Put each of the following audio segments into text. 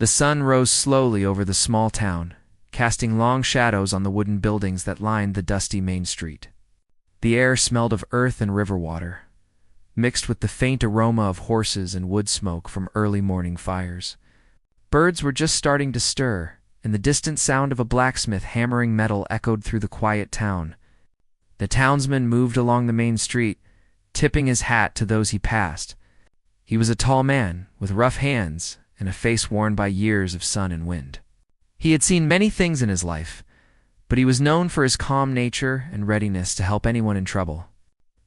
The sun rose slowly over the small town, casting long shadows on the wooden buildings that lined the dusty main street. The air smelled of earth and river water, mixed with the faint aroma of horses and wood smoke from early morning fires. Birds were just starting to stir, and the distant sound of a blacksmith hammering metal echoed through the quiet town. The townsman moved along the main street, tipping his hat to those he passed. He was a tall man, with rough hands and a face worn by years of sun and wind. He had seen many things in his life, but he was known for his calm nature and readiness to help anyone in trouble.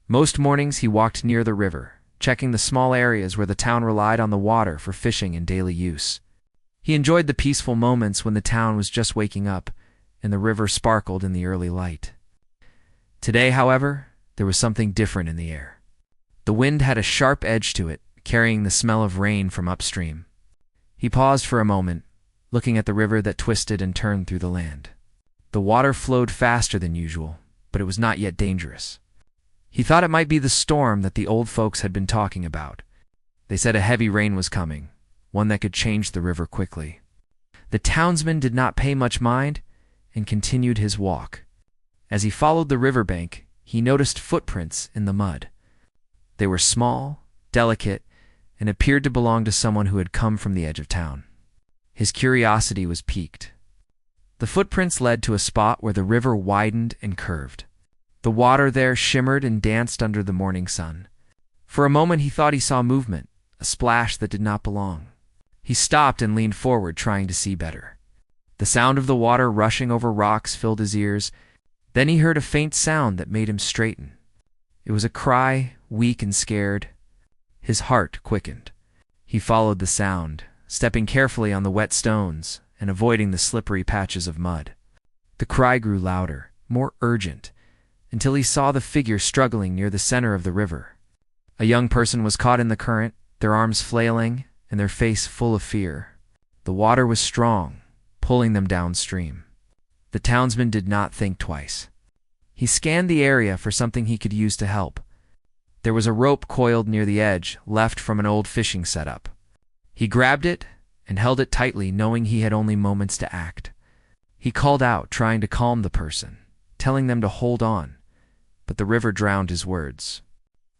Most mornings he walked near the river, checking the small areas where the town relied on the water for fishing and daily use. He enjoyed the peaceful moments when the town was just waking up and the river sparkled in the early light. Today, however, there was something different in the air. The wind had a sharp edge to it, carrying the smell of rain from upstream. He paused for a moment, looking at the river that twisted and turned through the land. The water flowed faster than usual, but it was not yet dangerous. He thought it might be the storm that the old folks had been talking about. They said a heavy rain was coming, one that could change the river quickly. The townsman did not pay much mind and continued his walk. As he followed the riverbank, he noticed footprints in the mud. They were small, delicate, and appeared to belong to someone who had come from the edge of town. His curiosity was piqued. The footprints led to a spot where the river widened and curved. The water there shimmered and danced under the morning sun. For a moment he thought he saw movement, a splash that did not belong. He stopped and leaned forward, trying to see better. The sound of the water rushing over rocks filled his ears. Then he heard a faint sound that made him straighten. It was a cry, weak and scared. His heart quickened. He followed the sound, stepping carefully on the wet stones and avoiding the slippery patches of mud. The cry grew louder, more urgent, until he saw the figure struggling near the center of the river. A young person was caught in the current, their arms flailing and their face full of fear. The water was strong, pulling them downstream. The townsman did not think twice. He scanned the area for something he could use to help. There was a rope coiled near the edge, left from an old fishing setup. He grabbed it and held it tightly, knowing he had only moments to act. He called out, trying to calm the person, telling them to hold on, but the river drowned his words.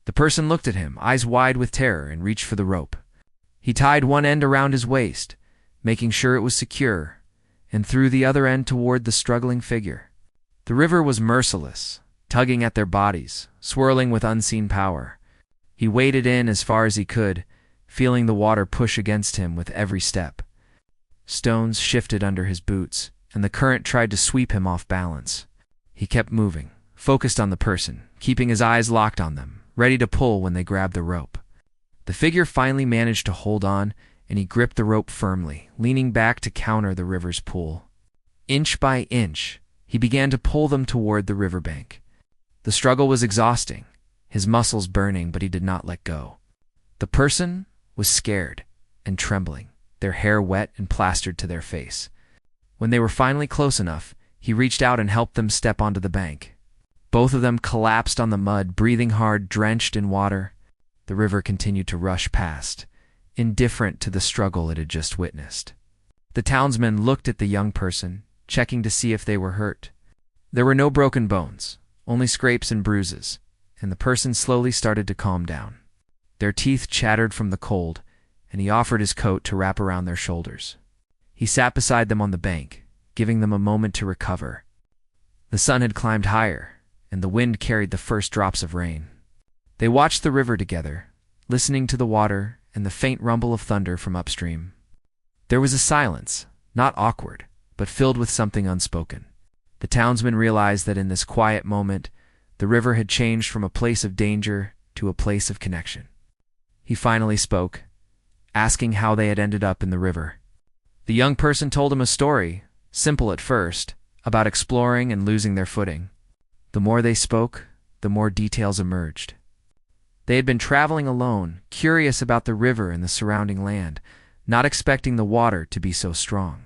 The person looked at him, eyes wide with terror, and reached for the rope. He tied one end around his waist, making sure it was secure, and threw the other end toward the struggling figure. The river was merciless, tugging at their bodies, swirling with unseen power. He waded in as far as he could, feeling the water push against him with every step. Stones shifted under his boots, and the current tried to sweep him off balance. He kept moving, focused on the person, keeping his eyes locked on them, ready to pull when they grabbed the rope. The figure finally managed to hold on, and he gripped the rope firmly, leaning back to counter the river's pull. Inch by inch, he began to pull them toward the riverbank. The struggle was exhausting, his muscles burning, but he did not let go. The person was scared and trembling, their hair wet and plastered to their face. When they were finally close enough, he reached out and helped them step onto the bank. Both of them collapsed on the mud, breathing hard, drenched in water. The river continued to rush past, indifferent to the struggle it had just witnessed. The townsman looked at the young person, checking to see if they were hurt. There were no broken bones, only scrapes and bruises, and the person slowly started to calm down. Their teeth chattered from the cold, and he offered his coat to wrap around their shoulders. He sat beside them on the bank, giving them a moment to recover. The sun had climbed higher, and the wind carried the first drops of rain. They watched the river together, listening to the water and the faint rumble of thunder from upstream. There was a silence, not awkward, but filled with something unspoken. The townsman realized that in this quiet moment, the river had changed from a place of danger to a place of connection. He finally spoke, asking how they had ended up in the river. The young person told him a story, simple at first, about exploring and losing their footing. The more they spoke, the more details emerged. They had been traveling alone, curious about the river and the surrounding land, not expecting the water to be so strong.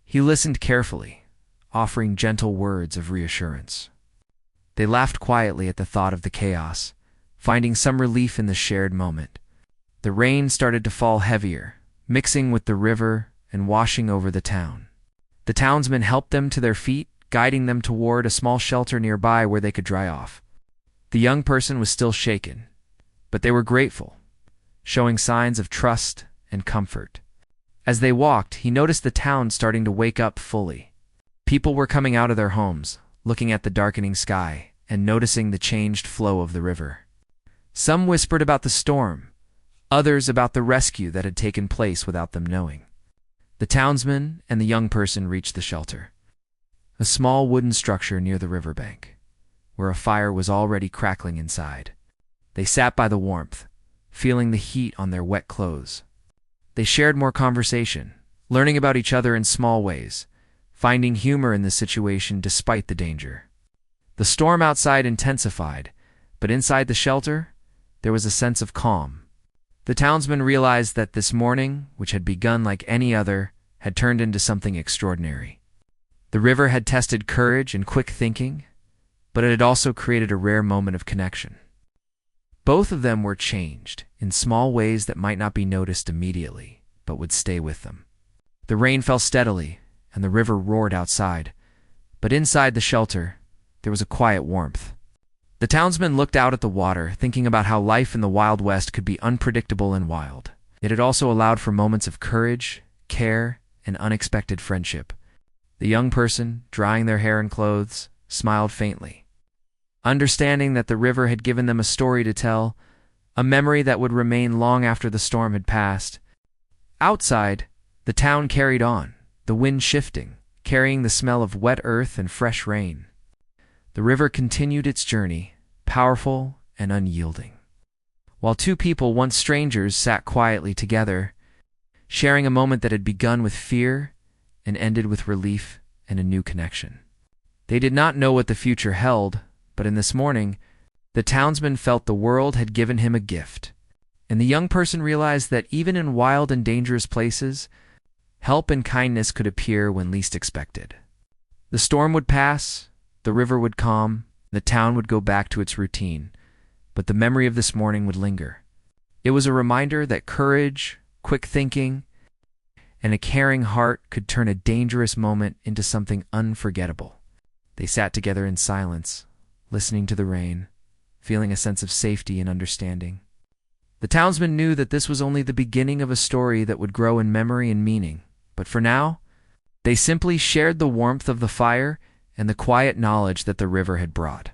He listened carefully, offering gentle words of reassurance. They laughed quietly at the thought of the chaos, finding some relief in the shared moment. The rain started to fall heavier, mixing with the river and washing over the town. The townsmen helped them to their feet, guiding them toward a small shelter nearby where they could dry off. The young person was still shaken, but they were grateful, showing signs of trust and comfort. As they walked, he noticed the town starting to wake up fully. People were coming out of their homes, looking at the darkening sky and noticing the changed flow of the river. Some whispered about the storm, others about the rescue that had taken place without them knowing. The townsman and the young person reached the shelter, a small wooden structure near the riverbank, where a fire was already crackling inside. They sat by the warmth, feeling the heat on their wet clothes. They shared more conversation, learning about each other in small ways, finding humor in the situation despite the danger. The storm outside intensified, but inside the shelter, there was a sense of calm. The townsman realized that this morning, which had begun like any other, had turned into something extraordinary. The river had tested courage and quick thinking, but it had also created a rare moment of connection. Both of them were changed in small ways that might not be noticed immediately, but would stay with them. The rain fell steadily, and the river roared outside, but inside the shelter, there was a quiet warmth. The townsman looked out at the water, thinking about how life in the Wild West could be unpredictable and wild. It had also allowed for moments of courage, care, and unexpected friendship. The young person, drying their hair and clothes, smiled faintly, understanding that the river had given them a story to tell, a memory that would remain long after the storm had passed. Outside, the town carried on, the wind shifting, carrying the smell of wet earth and fresh rain. The river continued its journey, powerful and unyielding. While two people, once strangers, sat quietly together, sharing a moment that had begun with fear and ended with relief and a new connection. They did not know what the future held, but in this morning, the townsman felt the world had given him a gift, and the young person realized that even in wild and dangerous places, help and kindness could appear when least expected. The storm would pass, the river would calm, the town would go back to its routine, but the memory of this morning would linger. It was a reminder that courage, quick thinking, and a caring heart could turn a dangerous moment into something unforgettable. They sat together in silence, listening to the rain, feeling a sense of safety and understanding. The townsman knew that this was only the beginning of a story that would grow in memory and meaning, but for now, they simply shared the warmth of the fire and the quiet knowledge that the river had brought.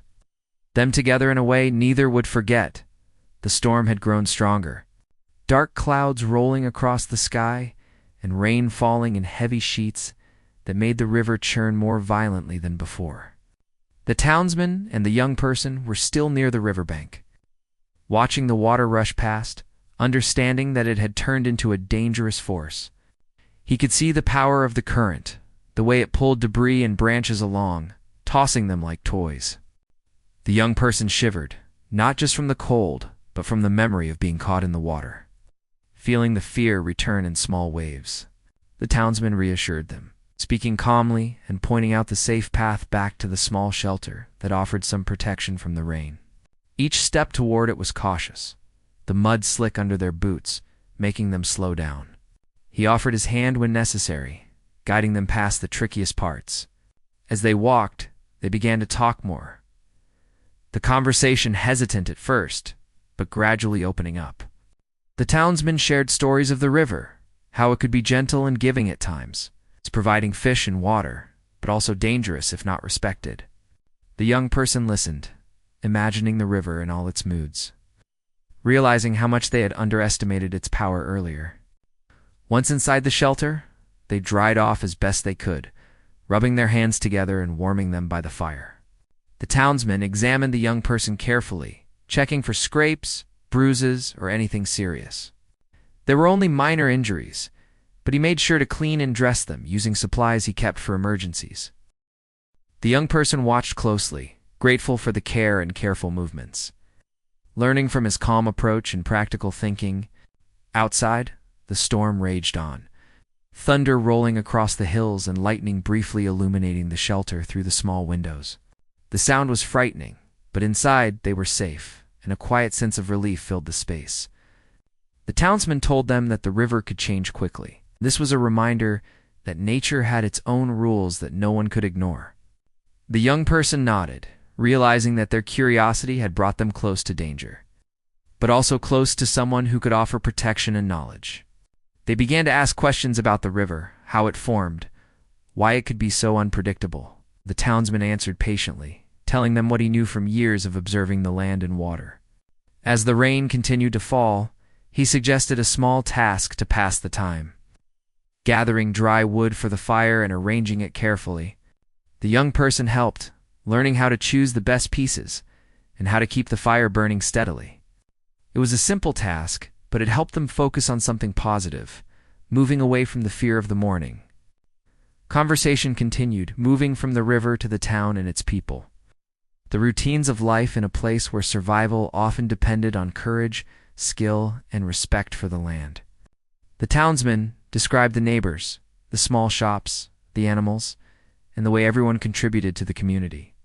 Them together in a way neither would forget. The storm had grown stronger, dark clouds rolling across the sky and rain falling in heavy sheets that made the river churn more violently than before. The townsman and the young person were still near the riverbank, watching the water rush past, understanding that it had turned into a dangerous force. He could see the power of the current, the way it pulled debris and branches along, tossing them like toys. The young person shivered, not just from the cold, but from the memory of being caught in the water. Feeling the fear return in small waves, the townsman reassured them, speaking calmly and pointing out the safe path back to the small shelter that offered some protection from the rain. Each step toward it was cautious, the mud slick under their boots, making them slow down. He offered his hand when necessary, guiding them past the trickiest parts. As they walked, they began to talk more, the conversation hesitant at first, but gradually opening up. The townsmen shared stories of the river, how it could be gentle and giving at times. It's providing fish and water, but also dangerous if not respected. The young person listened, imagining the river in all its moods, realizing how much they had underestimated its power earlier. Once inside the shelter, they dried off as best they could, rubbing their hands together and warming them by the fire. The townsman examined the young person carefully, checking for scrapes, bruises, or anything serious. There were only minor injuries, but he made sure to clean and dress them using supplies he kept for emergencies. The young person watched closely, grateful for the care and careful movements. Learning from his calm approach and practical thinking, outside, the storm raged on, thunder rolling across the hills and lightning briefly illuminating the shelter through the small windows. The sound was frightening, but inside they were safe, and a quiet sense of relief filled the space. The townsman told them that the river could change quickly, This was a reminder that nature had its own rules that no one could ignore. The young person nodded, realizing that their curiosity had brought them close to danger, but also close to someone who could offer protection and knowledge. They began to ask questions about the river, how it formed, why it could be so unpredictable. The townsman answered patiently, telling them what he knew from years of observing the land and water. As the rain continued to fall, he suggested a small task to pass the time. Gathering dry wood for the fire and arranging it carefully, the young person helped, learning how to choose the best pieces and how to keep the fire burning steadily. It was a simple task, but it helped them focus on something positive, moving away from the fear of the morning. Conversation continued, moving from the river to the town and its people. The routines of life in a place where survival often depended on courage, skill, and respect for the land. The townsman described the neighbors, the small shops, the animals, and the way everyone contributed to the community.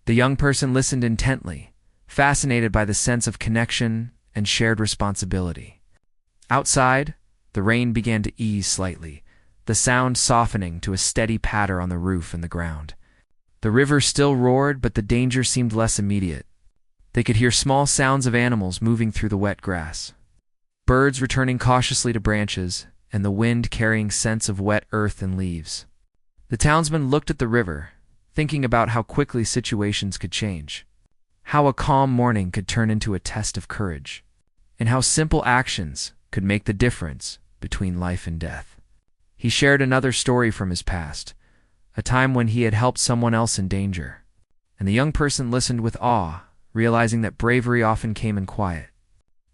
The young person listened intently, fascinated by the sense of connection and shared responsibility. Outside, the rain began to ease slightly, the sound softening to a steady patter on the roof and the ground. The river still roared, but the danger seemed less immediate. They could hear small sounds of animals moving through the wet grass, birds returning cautiously to branches, and the wind carrying scents of wet earth and leaves. The townsman looked at the river, thinking about how quickly situations could change, how a calm morning could turn into a test of courage, and how simple actions could make the difference between life and death. He shared another story from his past, a time when he had helped someone else in danger, and the young person listened with awe, realizing that bravery often came in quiet,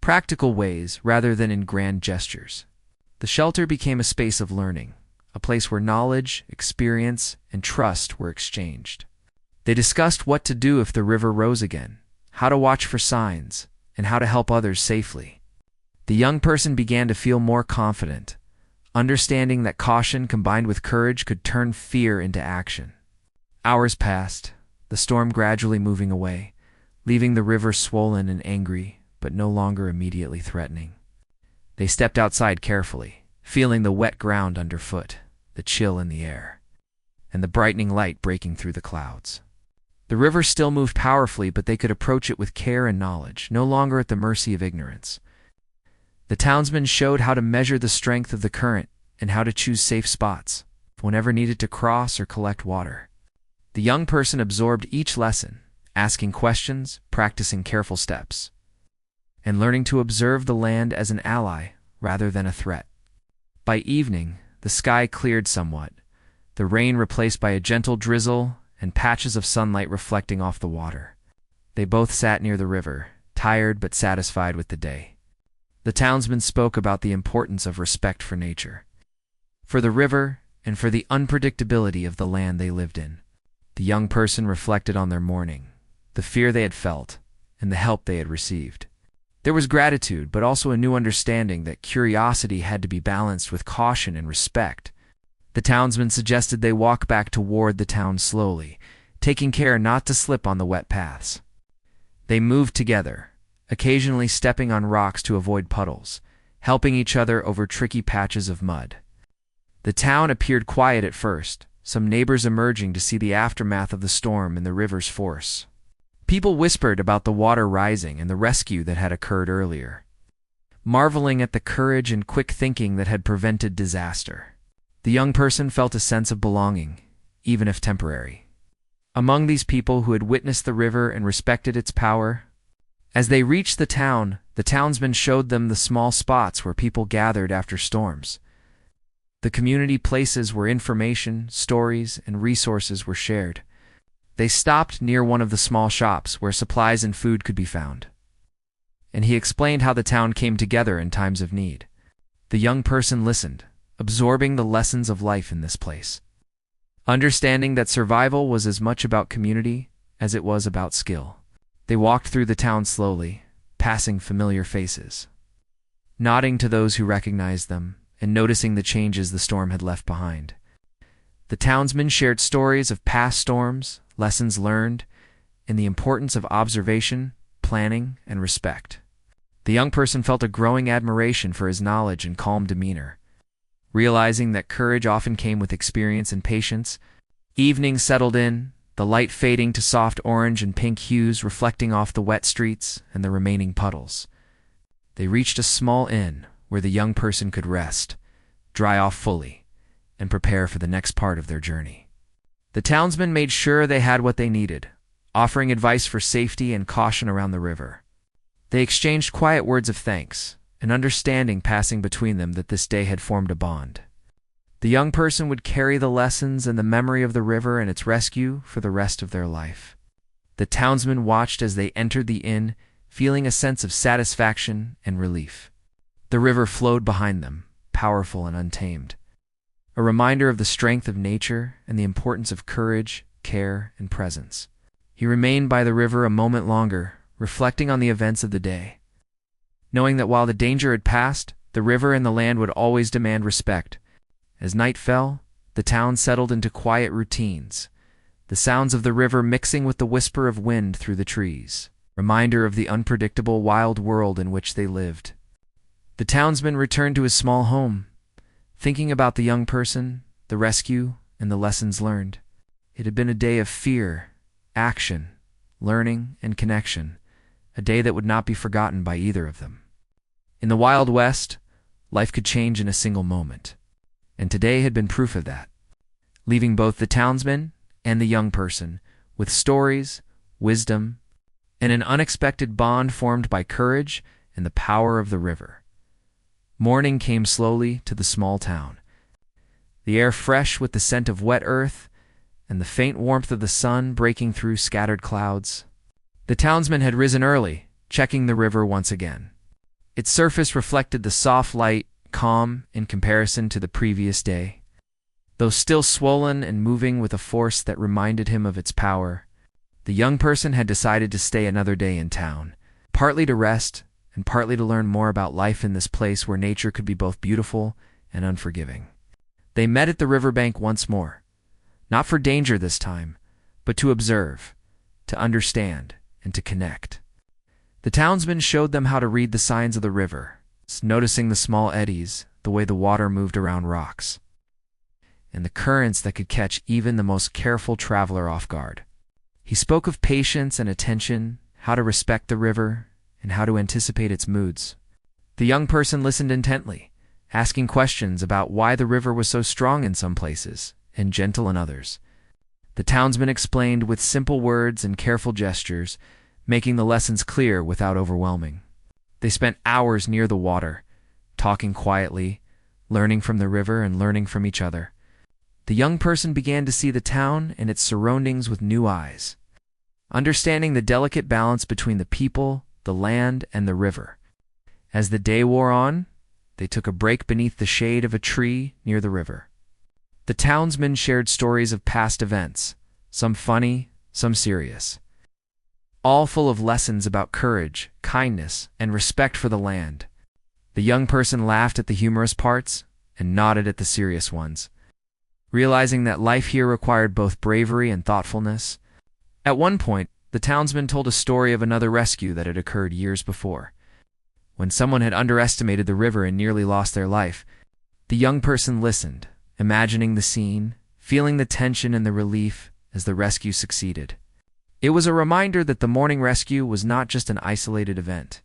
practical ways rather than in grand gestures. The shelter became a space of learning, a place where knowledge, experience, and trust were exchanged. They discussed what to do if the river rose again, how to watch for signs, and how to help others safely. The young person began to feel more confident, understanding that caution combined with courage could turn fear into action. Hours passed, the storm gradually moving away, leaving the river swollen and angry, but no longer immediately threatening. They stepped outside carefully, feeling the wet ground underfoot, the chill in the air, and the brightening light breaking through the clouds. The river still moved powerfully, but they could approach it with care and knowledge, no longer at the mercy of ignorance. The townsman showed how to measure the strength of the current and how to choose safe spots whenever needed to cross or collect water. The young person absorbed each lesson, asking questions, practicing careful steps, and learning to observe the land as an ally rather than a threat. By evening, the sky cleared somewhat, the rain replaced by a gentle drizzle and patches of sunlight reflecting off the water. They both sat near the river, tired but satisfied with the day. The townsman spoke about the importance of respect for nature, for the river, and for the unpredictability of the land they lived in. The young person reflected on their morning, the fear they had felt, and the help they had received. There was gratitude, but also a new understanding that curiosity had to be balanced with caution and respect. The townsman suggested they walk back toward the town slowly, taking care not to slip on the wet paths. They moved together, occasionally stepping on rocks to avoid puddles, helping each other over tricky patches of mud. The town appeared quiet at first, some neighbors emerging to see the aftermath of the storm and the river's force. People whispered about the water rising and the rescue that had occurred earlier, marveling at the courage and quick thinking that had prevented disaster. The young person felt a sense of belonging, even if temporary, among these people who had witnessed the river and respected its power. As they reached the town, the townsman showed them the small spots where people gathered after storms, the community places where information, stories, and resources were shared. They stopped near one of the small shops where supplies and food could be found, and he explained how the town came together in times of need. The young person listened, absorbing the lessons of life in this place, understanding that survival was as much about community as it was about skill. They walked through the town slowly, passing familiar faces, nodding to those who recognized them, and noticing the changes the storm had left behind. The townsmen shared stories of past storms, lessons learned, and the importance of observation, planning, and respect. The young person felt a growing admiration for his knowledge and calm demeanor, realizing that courage often came with experience and patience. Evening settled in, the light fading to soft orange and pink hues reflecting off the wet streets and the remaining puddles. They reached a small inn where the young person could rest, dry off fully, and prepare for the next part of their journey. The townsmen made sure they had what they needed, offering advice for safety and caution around the river. They exchanged quiet words of thanks, an understanding passing between them that this day had formed a bond. The young person would carry the lessons and the memory of the river and its rescue for the rest of their life. The townsmen watched as they entered the inn, feeling a sense of satisfaction and relief. The river flowed behind them, powerful and untamed, a reminder of the strength of nature and the importance of courage, care, and presence. He remained by the river a moment longer, reflecting on the events of the day, knowing that while the danger had passed, the river and the land would always demand respect. As night fell, the town settled into quiet routines, the sounds of the river mixing with the whisper of wind through the trees, reminder of the unpredictable wild world in which they lived. The townsman returned to his small home, thinking about the young person, the rescue, and the lessons learned. It had been a day of fear, action, learning, and connection, a day that would not be forgotten by either of them. In the Wild West, life could change in a single moment, and today had been proof of that, leaving both the townsman and the young person with stories, wisdom, and an unexpected bond formed by courage and the power of the river. Morning came slowly to the small town, the air fresh with the scent of wet earth and the faint warmth of the sun breaking through scattered clouds. The townsman had risen early, checking the river once again. Its surface reflected the soft light, calm in comparison to the previous day. Though still swollen and moving with a force that reminded him of its power, the young person had decided to stay another day in town, partly to rest and partly to learn more about life in this place where nature could be both beautiful and unforgiving. They met at the riverbank once more, not for danger this time, but to observe, to understand, and to connect. The townsman showed them how to read the signs of the river, noticing the small eddies, the way the water moved around rocks, and the currents that could catch even the most careful traveler off guard. He spoke of patience and attention, how to respect the river, and how to anticipate its moods. The young person listened intently, asking questions about why the river was so strong in some places and gentle in others. The townsman explained with simple words and careful gestures, making the lessons clear without overwhelming. They spent hours near the water, talking quietly, learning from the river and learning from each other. The young person began to see the town and its surroundings with new eyes, understanding the delicate balance between the people, the land, and the river. As the day wore on, they took a break beneath the shade of a tree near the river. The townsmen shared stories of past events, some funny, some serious, all full of lessons about courage, kindness, and respect for the land. The young person laughed at the humorous parts and nodded at the serious ones, realizing that life here required both bravery and thoughtfulness. At one point, the townsman told a story of another rescue that had occurred years before. When someone had underestimated the river and nearly lost their life, the young person listened, imagining the scene, feeling the tension and the relief as the rescue succeeded. It was a reminder that the morning rescue was not just an isolated event,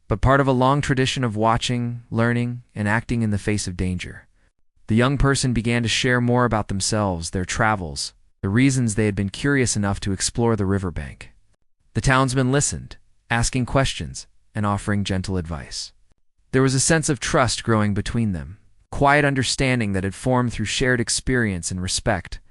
but part of a long tradition of watching, learning, and acting in the face of danger. The young person began to share more about themselves, their travels, the reasons they had been curious enough to explore the riverbank. The townsman listened, asking questions and offering gentle advice. There was a sense of trust growing between them, quiet understanding that had formed through shared experience and respect.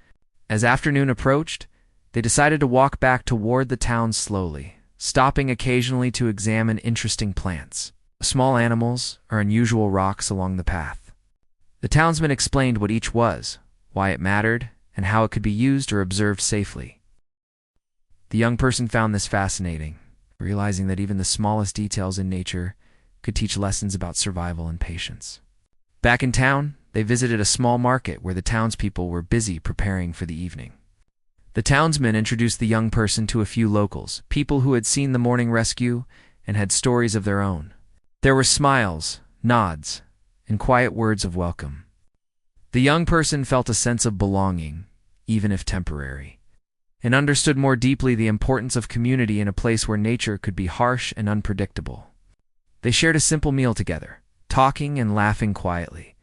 As afternoon approached, they decided to walk back toward the town slowly, stopping occasionally to examine interesting plants, small animals, or unusual rocks along the path. The townsman explained what each was, why it mattered, and how it could be used or observed safely. The young person found this fascinating, realizing that even the smallest details in nature could teach lessons about survival and patience. Back in town, they visited a small market where the townspeople were busy preparing for the evening. The townsman introduced the young person to a few locals, people who had seen the morning rescue and had stories of their own. There were smiles, nods, and quiet words of welcome, The young person felt a sense of belonging, even if temporary, and understood more deeply the importance of community in a place where nature could be harsh and unpredictable. They shared a simple meal together, talking and laughing quietly.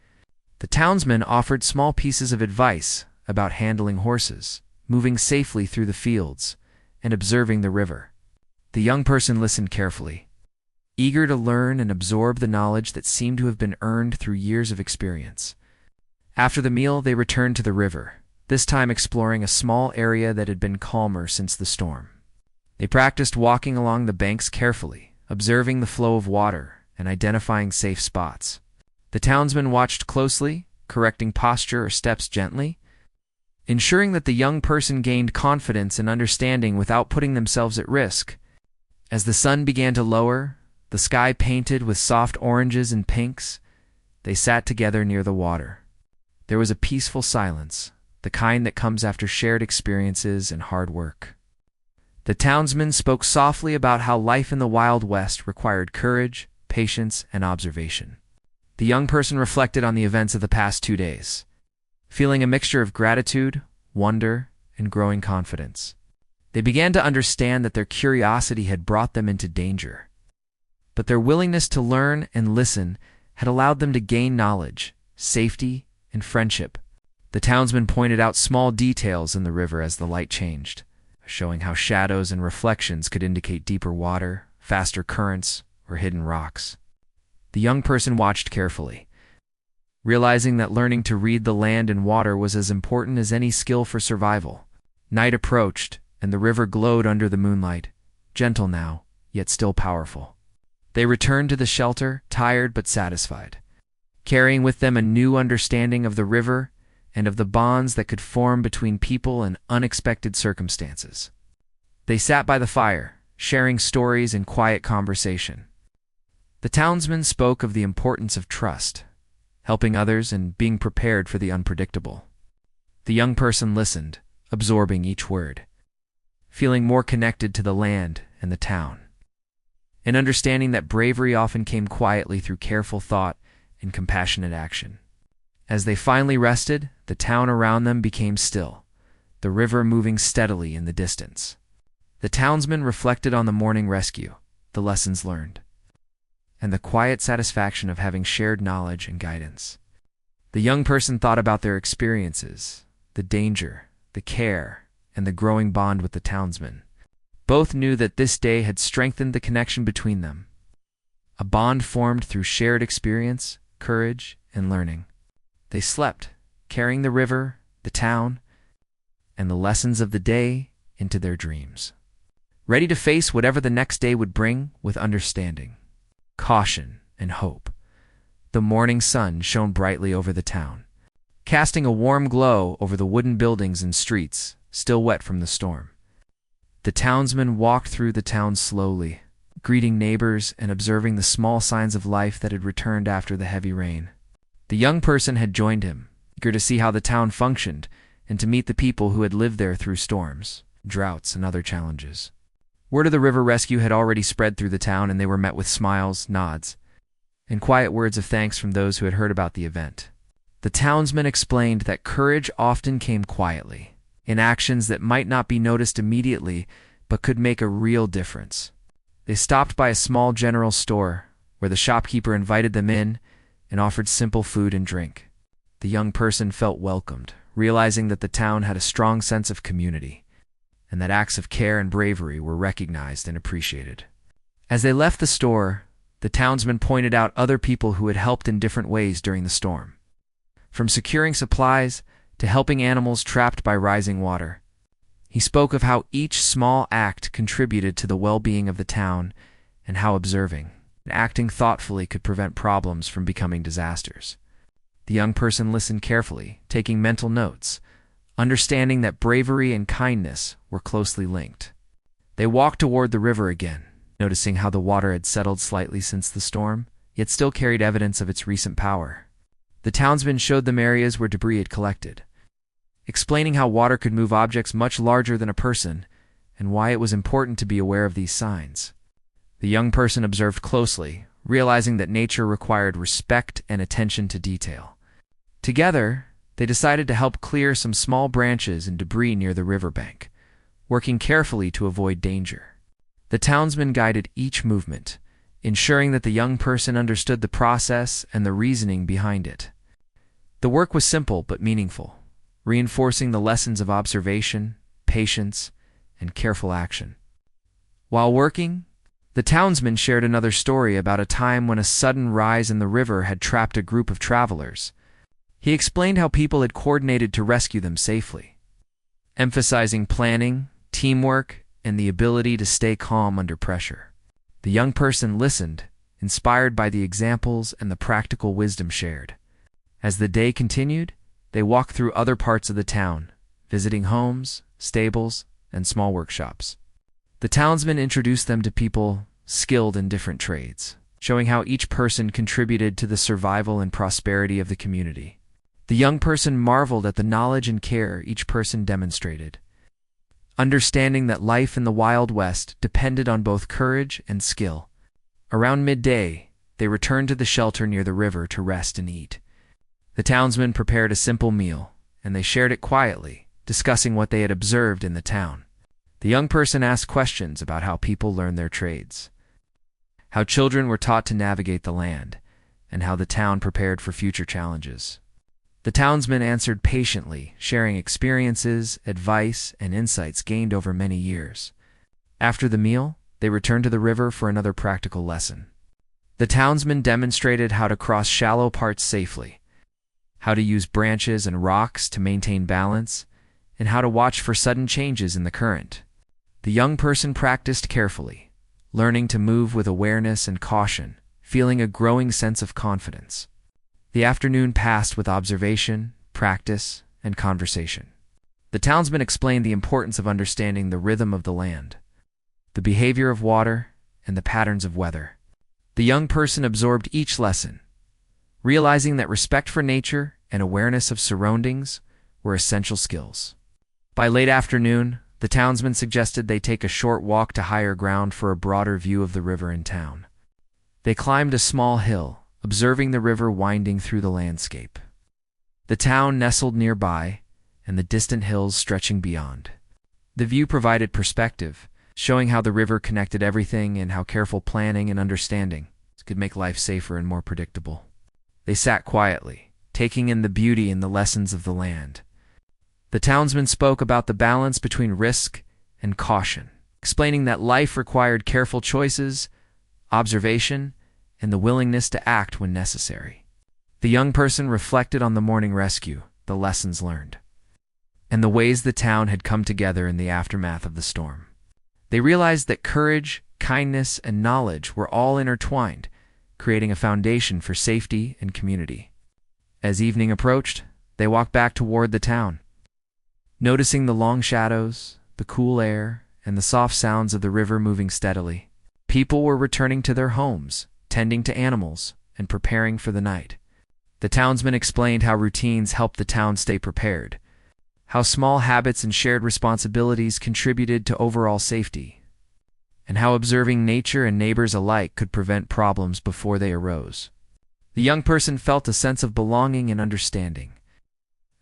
The townsman offered small pieces of advice about handling horses, moving safely through the fields, and observing the river. The young person listened carefully, eager to learn and absorb the knowledge that seemed to have been earned through years of experience. After the meal, they returned to the river, this time exploring a small area that had been calmer since the storm. They practiced walking along the banks carefully, observing the flow of water and identifying safe spots. The townsman watched closely, correcting posture or steps gently, ensuring that the young person gained confidence and understanding without putting themselves at risk. As the sun began to lower, the sky painted with soft oranges and pinks, they sat together near the water. There was a peaceful silence, the kind that comes after shared experiences and hard work. The townsman spoke softly about how life in the Wild West required courage, patience, and observation. The young person reflected on the events of the past 2 days, feeling a mixture of gratitude, wonder, and growing confidence. They began to understand that their curiosity had brought them into danger, but their willingness to learn and listen had allowed them to gain knowledge, safety, and friendship. The townsman pointed out small details in the river as the light changed, showing how shadows and reflections could indicate deeper water, faster currents, or hidden rocks. The young person watched carefully, realizing that learning to read the land and water was as important as any skill for survival. Night approached, and the river glowed under the moonlight, gentle now, yet still powerful. They returned to the shelter, tired but satisfied, carrying with them a new understanding of the river and of the bonds that could form between people in unexpected circumstances. They sat by the fire, sharing stories and quiet conversation. The townsman spoke of the importance of trust, helping others and being prepared for the unpredictable. The young person listened, absorbing each word, feeling more connected to the land and the town, and understanding that bravery often came quietly through careful thought and compassionate action. As they finally rested, the town around them became still, the river moving steadily in the distance. The townsman reflected on the morning rescue, the lessons learned, and the quiet satisfaction of having shared knowledge and guidance. The young person thought about their experiences, the danger, the care, and the growing bond with the townsman. Both knew that this day had strengthened the connection between them, a bond formed through shared experience, courage, and learning. They slept, carrying the river, the town, and the lessons of the day into their dreams, ready to face whatever the next day would bring with understanding, caution, and hope. The morning sun shone brightly over the town, casting a warm glow over the wooden buildings and streets, still wet from the storm. The townsman walked through the town slowly, greeting neighbors and observing the small signs of life that had returned after the heavy rain. The young person had joined him, eager to see how the town functioned and to meet the people who had lived there through storms, droughts, and other challenges. Word of the river rescue had already spread through the town, and they were met with smiles, nods, and quiet words of thanks from those who had heard about the event. The townsman explained that courage often came quietly, in actions that might not be noticed immediately but could make a real difference. They stopped by a small general store, where the shopkeeper invited them in and offered simple food and drink. The young person felt welcomed, realizing that the town had a strong sense of community, and that acts of care and bravery were recognized and appreciated. As they left the store, the townsman pointed out other people who had helped in different ways during the storm, from securing supplies to helping animals trapped by rising water. He spoke of how each small act contributed to the well-being of the town and how observing and acting thoughtfully could prevent problems from becoming disasters. The young person listened carefully, taking mental notes, understanding that bravery and kindness were closely linked. They walked toward the river again, noticing how the water had settled slightly since the storm, yet still carried evidence of its recent power. The townsman showed them areas where debris had collected, explaining how water could move objects much larger than a person and why it was important to be aware of these signs. The young person observed closely, realizing that nature required respect and attention to detail. Together, They decided to help clear some small branches and debris near the riverbank, working carefully to avoid danger. The townsmen guided each movement, ensuring that the young person understood the process and the reasoning behind it. The work was simple but meaningful, reinforcing the lessons of observation, patience, and careful action. While working, the townsman shared another story about a time when a sudden rise in the river had trapped a group of travelers. He explained how people had coordinated to rescue them safely, emphasizing planning, teamwork, and the ability to stay calm under pressure. The young person listened, inspired by the examples and the practical wisdom shared. As the day continued, they walked through other parts of the town, visiting homes, stables, and small workshops. The townsman introduced them to people skilled in different trades, showing how each person contributed to the survival and prosperity of the community. The young person marveled at the knowledge and care each person demonstrated, understanding that life in the Wild West depended on both courage and skill. Around midday, they returned to the shelter near the river to rest and eat. The townsmen prepared a simple meal, and they shared it quietly, discussing what they had observed in the town. The young person asked questions about how people learned their trades, how children were taught to navigate the land, and how the town prepared for future challenges. The townsman answered patiently, sharing experiences, advice, and insights gained over many years. After the meal, they returned to the river for another practical lesson. The townsman demonstrated how to cross shallow parts safely, how to use branches and rocks to maintain balance, and how to watch for sudden changes in the current. The young person practiced carefully, learning to move with awareness and caution, feeling a growing sense of confidence. The afternoon passed with observation, practice, and conversation. The townsman explained the importance of understanding the rhythm of the land, the behavior of water, and the patterns of weather. The young person absorbed each lesson, realizing that respect for nature and awareness of surroundings were essential skills. By late afternoon, the townsman suggested they take a short walk to higher ground for a broader view of the river and town. They climbed a small hill, observing the river winding through the landscape. The town nestled nearby, and the distant hills stretching beyond. The view provided perspective, showing how the river connected everything and how careful planning and understanding could make life safer and more predictable. They sat quietly, taking in the beauty and the lessons of the land. The townsman spoke about the balance between risk and caution, explaining that life required careful choices, observation, and the willingness to act when necessary. The young person reflected on the morning rescue, the lessons learned, and the ways the town had come together in the aftermath of the storm. They realized that courage, kindness, and knowledge were all intertwined, creating a foundation for safety and community. As evening approached, they walked back toward the town, noticing the long shadows, the cool air, and the soft sounds of the river moving steadily. People were returning to their homes, tending to animals, and preparing for the night. The townsman explained how routines helped the town stay prepared, how small habits and shared responsibilities contributed to overall safety, and how observing nature and neighbors alike could prevent problems before they arose. The young person felt a sense of belonging and understanding,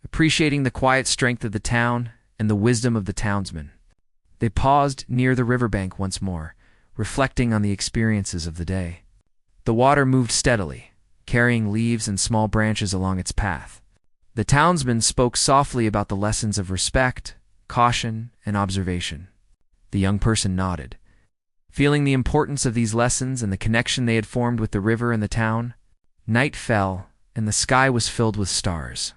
appreciating the quiet strength of the town and the wisdom of the townsman. They paused near the riverbank once more, reflecting on the experiences of the day. The water moved steadily, carrying leaves and small branches along its path. The townsman spoke softly about the lessons of respect, caution, and observation. The young person nodded, feeling the importance of these lessons and the connection they had formed with the river and the town. Night fell, and the sky was filled with stars.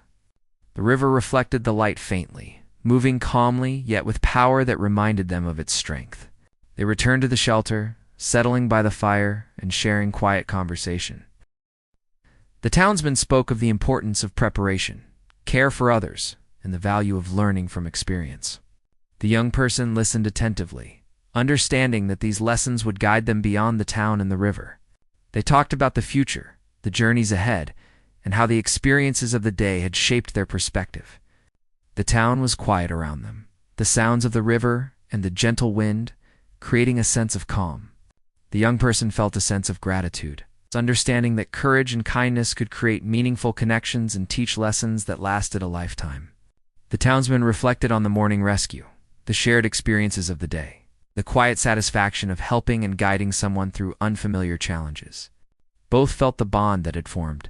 The river reflected the light faintly, moving calmly yet with power that reminded them of its strength. They returned to the shelter, settling by the fire and sharing quiet conversation. The townsman spoke of the importance of preparation, care for others, and the value of learning from experience. The young person listened attentively, understanding that these lessons would guide them beyond the town and the river. They talked about the future, the journeys ahead, and how the experiences of the day had shaped their perspective. The town was quiet around them, the sounds of the river and the gentle wind creating a sense of calm. The young person felt a sense of gratitude, understanding that courage and kindness could create meaningful connections and teach lessons that lasted a lifetime. The townsmen reflected on the morning rescue, the shared experiences of the day, the quiet satisfaction of helping and guiding someone through unfamiliar challenges. Both felt the bond that had formed,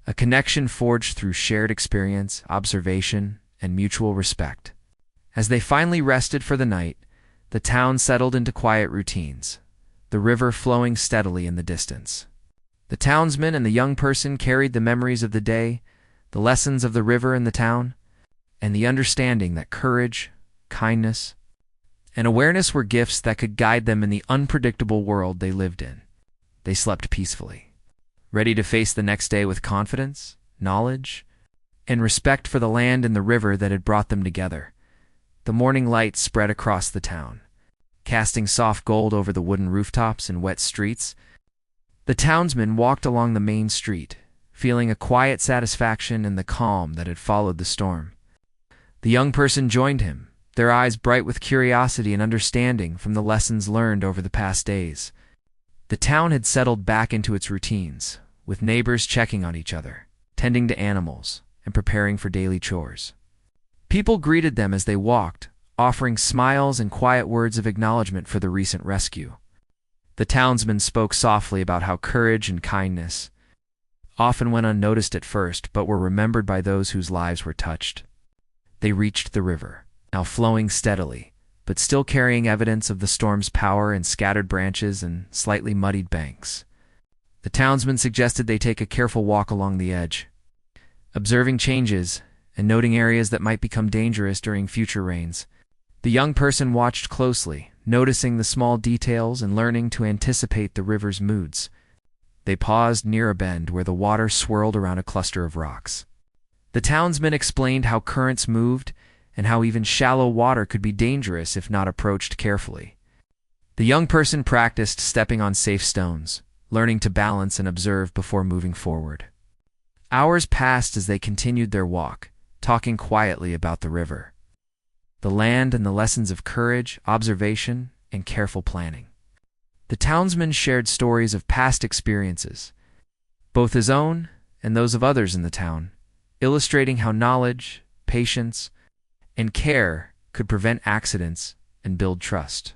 a connection forged through shared experience, observation, and mutual respect. As they finally rested for the night, the town settled into quiet routines, the river flowing steadily in the distance. The townsman and the young person carried the memories of the day, the lessons of the river and the town, and the understanding that courage, kindness, and awareness were gifts that could guide them in the unpredictable world they lived in. They slept peacefully, ready to face the next day with confidence, knowledge, and respect for the land and the river that had brought them together. The morning light spread across the town, casting soft gold over the wooden rooftops and wet streets. The townsman walked along the main street, feeling a quiet satisfaction in the calm that had followed the storm. The young person joined him, their eyes bright with curiosity and understanding from the lessons learned over the past days. The town had settled back into its routines, with neighbors checking on each other, tending to animals, and preparing for daily chores. People greeted them as they walked, offering smiles and quiet words of acknowledgement for the recent rescue. The townsman spoke softly about how courage and kindness often went unnoticed at first, but were remembered by those whose lives were touched. They reached the river, now flowing steadily, but still carrying evidence of the storm's power in scattered branches and slightly muddied banks. The townsman suggested they take a careful walk along the edge, observing changes and noting areas that might become dangerous during future rains. The young person watched closely, noticing the small details and learning to anticipate the river's moods. They paused near a bend where the water swirled around a cluster of rocks. The townsman explained how currents moved and how even shallow water could be dangerous if not approached carefully. The young person practiced stepping on safe stones, learning to balance and observe before moving forward. Hours passed as they continued their walk, talking quietly about the river, the land, and the lessons of courage, observation, and careful planning. The townsman shared stories of past experiences, both his own and those of others in the town, illustrating how knowledge, patience, and care could prevent accidents and build trust.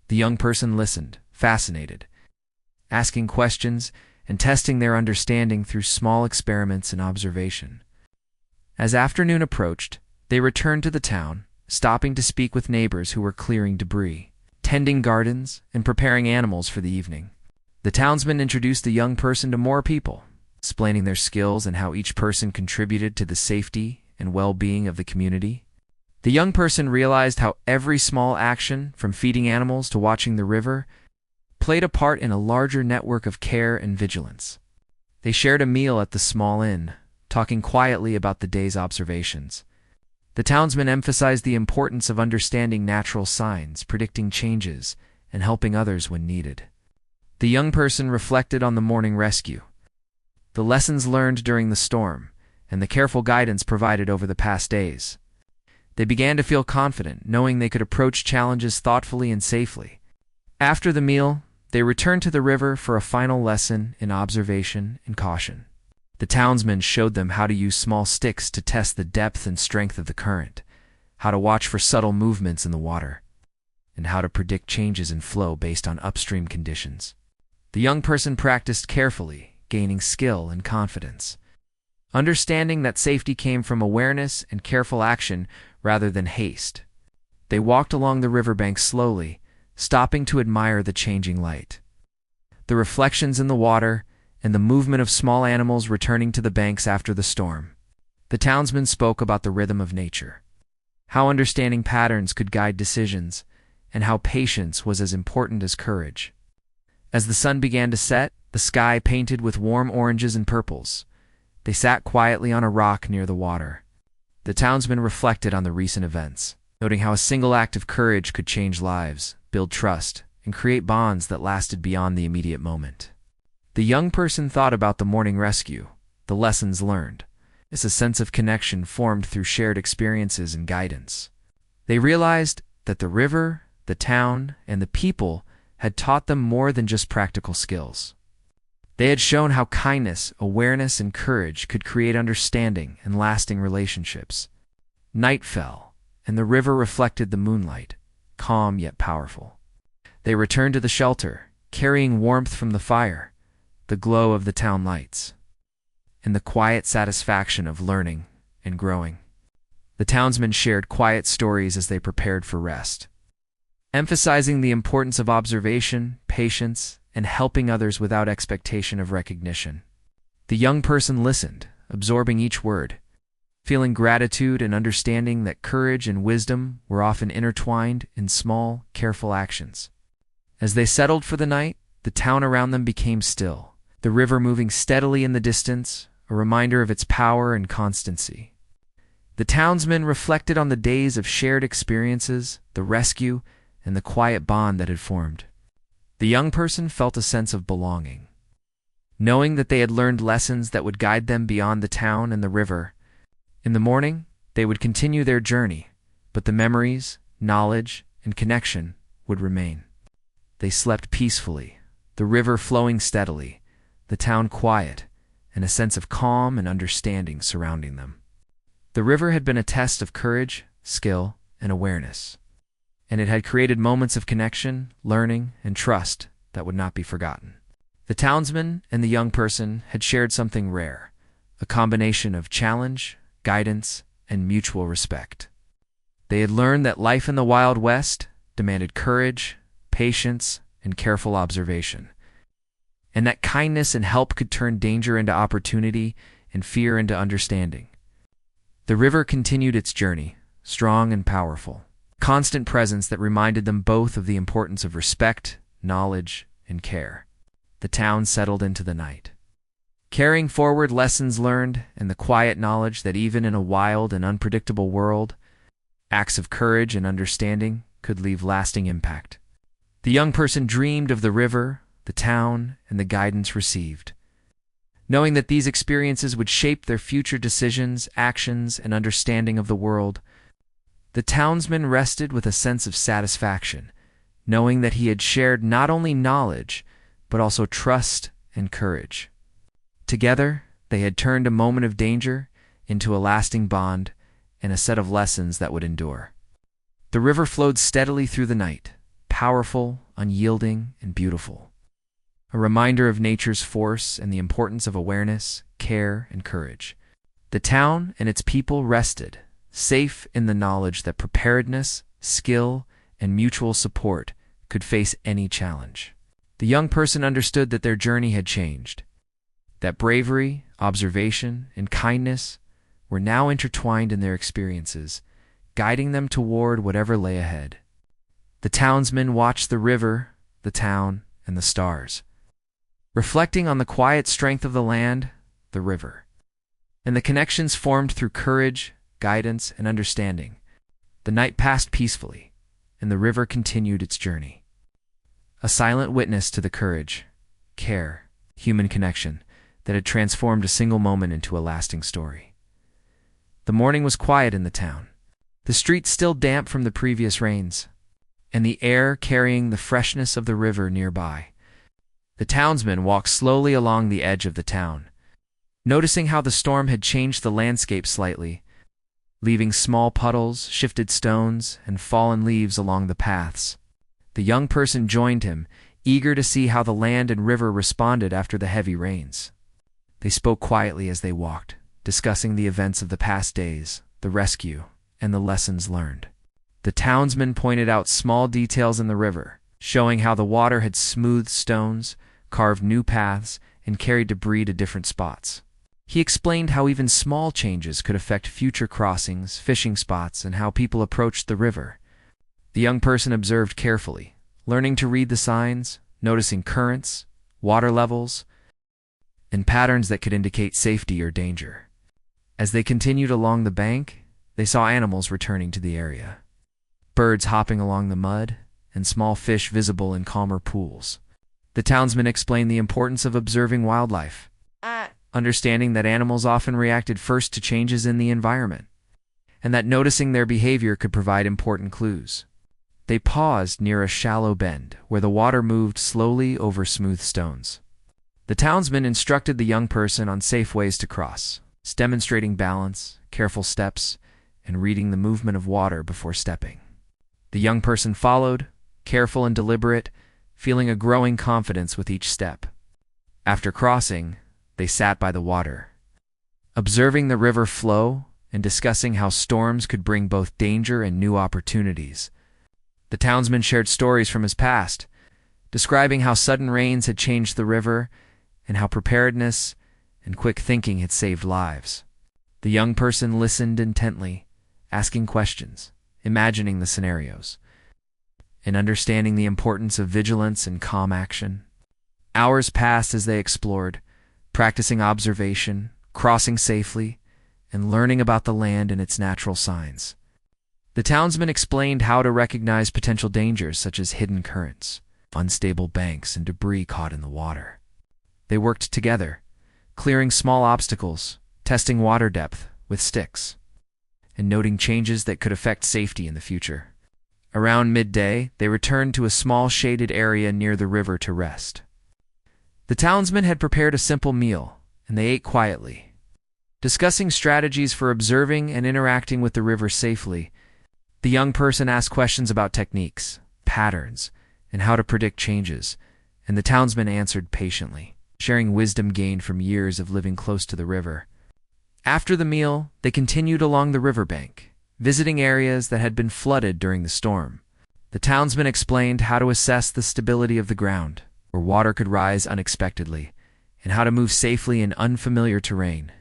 The young person listened, fascinated, asking questions and testing their understanding through small experiments and observation. As afternoon approached, they returned to the town, stopping to speak with neighbors who were clearing debris, tending gardens, and preparing animals for the evening. The townsman introduced the young person to more people, explaining their skills and how each person contributed to the safety and well-being of the community. The young person realized how every small action, from feeding animals to watching the river, played a part in a larger network of care and vigilance. They shared a meal at the small inn, talking quietly about the day's observations. The townsman emphasized the importance of understanding natural signs, predicting changes, and helping others when needed. The young person reflected on the morning rescue, the lessons learned during the storm, and the careful guidance provided over the past days. They began to feel confident, knowing they could approach challenges thoughtfully and safely. After the meal, they returned to the river for a final lesson in observation and caution. The townsman showed them how to use small sticks to test the depth and strength of the current, how to watch for subtle movements in the water, and how to predict changes in flow based on upstream conditions. The young person practiced carefully, gaining skill and confidence, understanding that safety came from awareness and careful action rather than haste. They walked along the riverbank slowly, stopping to admire the changing light, the reflections in the water, and the movement of small animals returning to the banks after the storm. The townsman spoke about the rhythm of nature, how understanding patterns could guide decisions, and how patience was as important as courage. As the sun began to set, the sky painted with warm oranges and purples. They sat quietly on a rock near the water. The townsman reflected on the recent events, noting how a single act of courage could change lives, build trust, and create bonds that lasted beyond the immediate moment. The young person thought about the morning rescue, the lessons learned. It's a sense of connection formed through shared experiences and guidance. They realized that the river, the town, and the people had taught them more than just practical skills. They had shown how kindness, awareness, and courage could create understanding and lasting relationships. Night fell, and the river reflected the moonlight, calm yet powerful. They returned to the shelter, carrying warmth from the fire, the glow of the town lights, and the quiet satisfaction of learning and growing. The townsmen shared quiet stories as they prepared for rest, emphasizing the importance of observation, patience, and helping others without expectation of recognition. The young person listened, absorbing each word, feeling gratitude and understanding that courage and wisdom were often intertwined in small, careful actions. As they settled for the night, the town around them became still, the river moving steadily in the distance, a reminder of its power and constancy. The townsmen reflected on the days of shared experiences, the rescue, and the quiet bond that had formed. The young person felt a sense of belonging, knowing that they had learned lessons that would guide them beyond the town and the river. In the morning, they would continue their journey, but the memories, knowledge, and connection would remain. They slept peacefully, the river flowing steadily, the town quiet, and a sense of calm and understanding surrounding them. The river had been a test of courage, skill, and awareness, and it had created moments of connection, learning, and trust that would not be forgotten. The townsman and the young person had shared something rare, a combination of challenge, guidance, and mutual respect. They had learned that life in the Wild West demanded courage, patience, and careful observation, and that kindness and help could turn danger into opportunity and fear into understanding. The river continued its journey, strong and powerful, constant presence that reminded them both of the importance of respect, knowledge, and care. The town settled into the night, carrying forward lessons learned and the quiet knowledge that even in a wild and unpredictable world, acts of courage and understanding could leave lasting impact. The young person dreamed of the river, the town, and the guidance received, knowing that these experiences would shape their future decisions, actions, and understanding of the world. The townsman rested with a sense of satisfaction, knowing that he had shared not only knowledge, but also trust and courage. Together, they had turned a moment of danger into a lasting bond and a set of lessons that would endure. The river flowed steadily through the night, powerful, unyielding, and beautiful, a reminder of nature's force and the importance of awareness, care, and courage. The town and its people rested, safe in the knowledge that preparedness, skill, and mutual support could face any challenge. The young person understood that their journey had changed, that bravery, observation, and kindness were now intertwined in their experiences, guiding them toward whatever lay ahead. The townsmen watched the river, the town, and the stars, reflecting on the quiet strength of the land, the river, and the connections formed through courage, guidance, and understanding. The night passed peacefully, and the river continued its journey, a silent witness to the courage, care, human connection that had transformed a single moment into a lasting story. The morning was quiet in the town, the streets still damp from the previous rains, and the air carrying the freshness of the river nearby. The townsmen walked slowly along the edge of the town, noticing how the storm had changed the landscape slightly, leaving small puddles, shifted stones, and fallen leaves along the paths. The young person joined him, eager to see how the land and river responded after the heavy rains. They spoke quietly as they walked, discussing the events of the past days, the rescue, and the lessons learned. The townsman pointed out small details in the river, showing how the water had smoothed stones, carved new paths, and carried debris to different spots. He explained how even small changes could affect future crossings, fishing spots, and how people approached the river. The young person observed carefully, learning to read the signs, noticing currents, water levels, and patterns that could indicate safety or danger. As they continued along the bank, they saw animals returning to the area, birds hopping along the mud, and small fish visible in calmer pools. The townsman explained the importance of observing wildlife, understanding that animals often reacted first to changes in the environment, and that noticing their behavior could provide important clues. They paused near a shallow bend where the water moved slowly over smooth stones. The townsman instructed the young person on safe ways to cross, demonstrating balance, careful steps, and reading the movement of water before stepping. The young person followed, careful and deliberate, feeling a growing confidence with each step. After crossing, they sat by the water, observing the river flow and discussing how storms could bring both danger and new opportunities. The townsman shared stories from his past, describing how sudden rains had changed the river and how preparedness and quick thinking had saved lives. The young person listened intently, asking questions, imagining the scenarios, and understanding the importance of vigilance and calm action. Hours passed as they explored, practicing observation, crossing safely, and learning about the land and its natural signs. The townsman explained how to recognize potential dangers such as hidden currents, unstable banks, and debris caught in the water. They worked together, clearing small obstacles, testing water depth with sticks, and noting changes that could affect safety in the future. Around midday, they returned to a small shaded area near the river to rest. The townsman had prepared a simple meal, and they ate quietly. Discussing strategies for observing and interacting with the river safely, the young person asked questions about techniques, patterns, and how to predict changes, and the townsman answered patiently, sharing wisdom gained from years of living close to the river. After the meal, they continued along the riverbank, visiting areas that had been flooded during the storm. The townsman explained how to assess the stability of the ground, where water could rise unexpectedly, and how to move safely in unfamiliar terrain.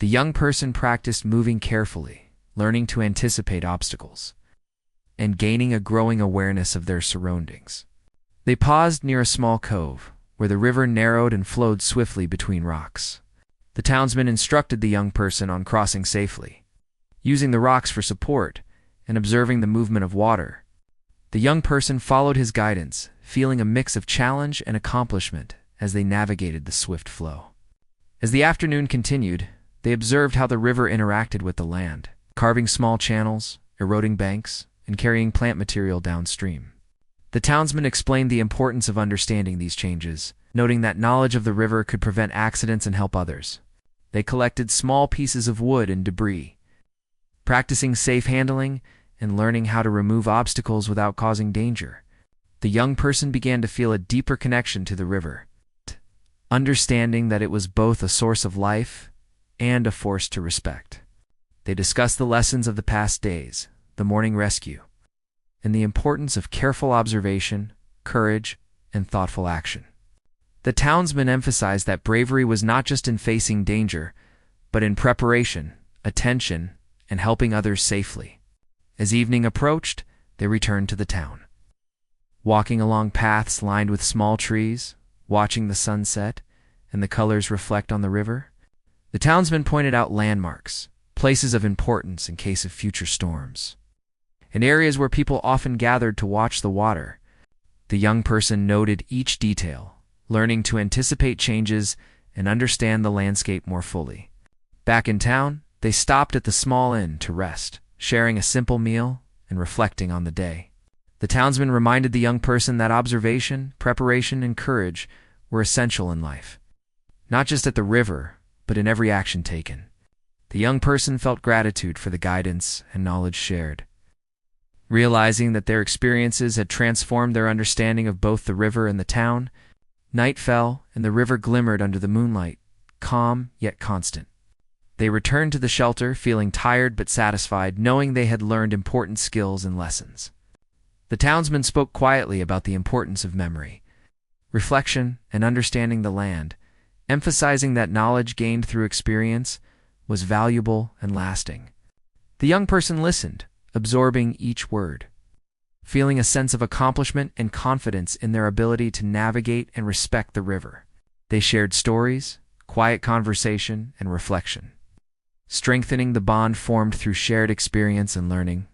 The young person practiced moving carefully, learning to anticipate obstacles, and gaining a growing awareness of their surroundings. They paused near a small cove, where the river narrowed and flowed swiftly between rocks. The townsman instructed the young person on crossing safely, using the rocks for support and observing the movement of water. The young person followed his guidance, feeling a mix of challenge and accomplishment as they navigated the swift flow. As the afternoon continued, they observed how the river interacted with the land, carving small channels, eroding banks, and carrying plant material downstream. The townsman explained the importance of understanding these changes, noting that knowledge of the river could prevent accidents and help others. They collected small pieces of wood and debris, practicing safe handling and learning how to remove obstacles without causing danger. The young person began to feel a deeper connection to the river, understanding that it was both a source of life and a force to respect. They discussed the lessons of the past days, the morning rescue, and the importance of careful observation, courage, and thoughtful action. The townsman emphasized that bravery was not just in facing danger, but in preparation, attention, and helping others safely. As evening approached, they returned to the town. Walking along paths lined with small trees, watching the sunset and the colors reflect on the river, the townsman pointed out landmarks, places of importance in case of future storms, and areas where people often gathered to watch the water. The young person noted each detail, learning to anticipate changes and understand the landscape more fully. Back in town, they stopped at the small inn to rest, sharing a simple meal and reflecting on the day. The townsman reminded the young person that observation, preparation, and courage were essential in life, not just at the river, but in every action taken. The young person felt gratitude for the guidance and knowledge shared. Realizing that their experiences had transformed their understanding of both the river and the town, night fell and the river glimmered under the moonlight, calm yet constant. They returned to the shelter feeling tired but satisfied, knowing they had learned important skills and lessons. The townsman spoke quietly about the importance of memory, reflection, and understanding the land, emphasizing that knowledge gained through experience was valuable and lasting. The young person listened, absorbing each word, feeling a sense of accomplishment and confidence in their ability to navigate and respect the river. They shared stories, quiet conversation, and reflection, strengthening the bond formed through shared experience and learning.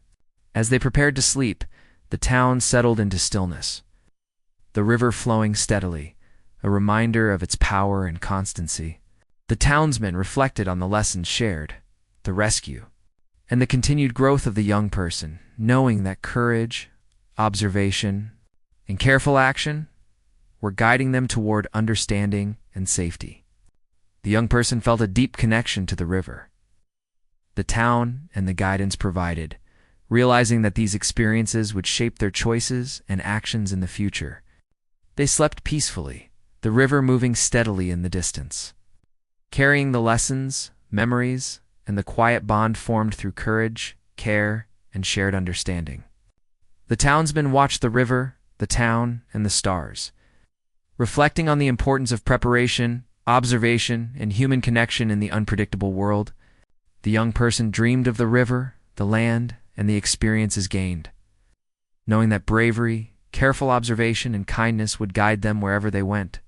As they prepared to sleep, the town settled into stillness, the river flowing steadily, a reminder of its power and constancy. The townsman reflected on the lessons shared, the rescue, and the continued growth of the young person, knowing that courage, observation, and careful action were guiding them toward understanding and safety. The young person felt a deep connection to the river, the town, and the guidance provided, realizing that these experiences would shape their choices and actions in the future. They slept peacefully, the river moving steadily in the distance, carrying the lessons, memories, and the quiet bond formed through courage, care, and shared understanding. The townsman watched the river, the town, and the stars, reflecting on the importance of preparation, observation, and human connection in the unpredictable world. The young person dreamed of the river, the land, and the experiences gained, knowing that bravery, careful observation, and kindness would guide them wherever they went.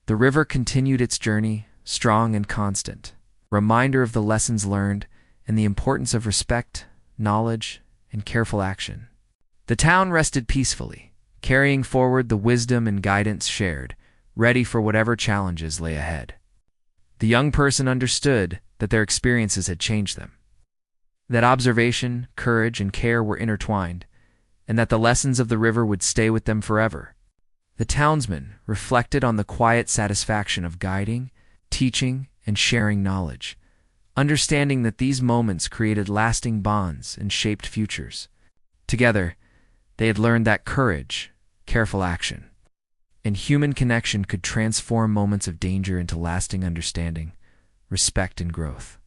The river continued its journey, strong and constant, a reminder of the lessons learned and the importance of respect, knowledge, and careful action. The town rested peacefully, carrying forward the wisdom and guidance shared, ready for whatever challenges lay ahead. The young person understood that their experiences had changed them, that observation, courage, and care were intertwined, and that the lessons of the river would stay with them forever. The townsman reflected on the quiet satisfaction of guiding, teaching, and sharing knowledge, understanding that these moments created lasting bonds and shaped futures. Together, they had learned that courage, careful action, and human connection could transform moments of danger into lasting understanding, respect, and growth.